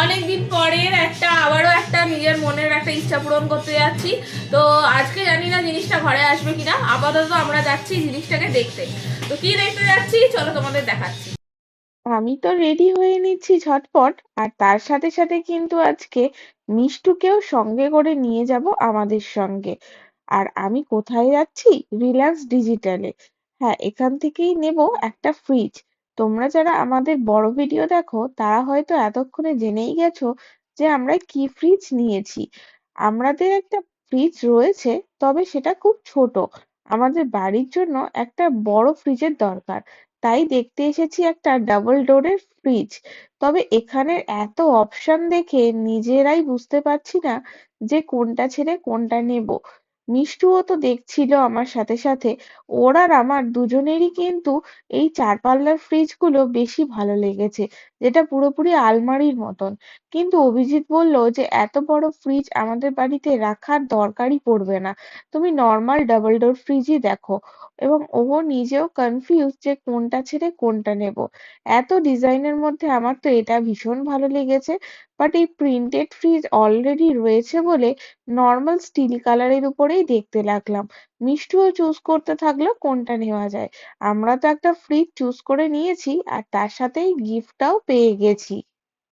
অনেকদিন পরের আবারও একটা নিজের মনের একটা ইচ্ছা পূরণ করতে যাচ্ছি। তো আজকে জানি না জিনিসটা ঘরে আসবে কিনা, আপাতত আমরা যাচ্ছি জিনিসটাকে দেখতে। তো কি দেখতে যাচ্ছি চলো তোমাদের দেখাচ্ছি। আমি তো রেডি হয়ে নিচ্ছি ঝটপট, আর তার সাথে সাথে কিন্তু আজকে মিষ্টুকেও সঙ্গে করে নিয়ে যাব আমাদের সঙ্গে। আর আমি কোথায় যাচ্ছি? রিলায়েন্স ডিজিটালে। হ্যাঁ, এখান থেকেই নেব একটা ফ্রিজ। তোমরা যারা আমাদের বড় ভিডিও দেখো তারা হয়তো এতক্ষণে জেনেই গেছো যে আমরা কি ফ্রিজ নিয়েছি। আমাদের একটা ফ্রিজ রয়েছে, তবে সেটা খুব ছোট। আমাদের বাড়ির জন্য একটা বড় ফ্রিজের দরকার, তাই দেখতে এসেছি একটা ডাবল ডোরের ফ্রিজ। তবে এখানে এত অপশন দেখে নিজেরাই বুঝতে পারছি না যে কোনটা ছেড়ে কোনটা নেব। মিষ্টুও তো দেখছিল আমার সাথে সাথে। ওর আর আমার দুজনেরই কিন্তু এই চার পাল্লার ফ্রিজ গুলো বেশি ভালো লেগেছে, যেটা পুরোপুরি আলমারির মতন। কিন্তু অভিজিৎ বলল যে এত বড় ফ্রিজ আমাদের বাড়িতে রাখার দরকারই পড়বে না, তুমি নর্মাল ডাবল ডোর ফ্রিজই দেখো। এবং ও নিজেও কনফিউজ যে কোনটা ছেড়ে কোনটা নেব। এত ডিজাইনের মধ্যে আমার তো এটা ভীষণ ভালো লেগেছে, বাট এই প্রিন্টেড ফ্রিজ অলরেডি রয়েছে বলে নর্মাল স্টিল কালারের উপরেই দেখতে লাগলাম। মিষ্টুও চুজ করতে থাকলো কোনটা নেওয়া যায়। আমরা তো একটা ফ্রিজ চুজ করে নিয়েছি, আর তার সাথেই গিফটটাও পেয়ে গেছি।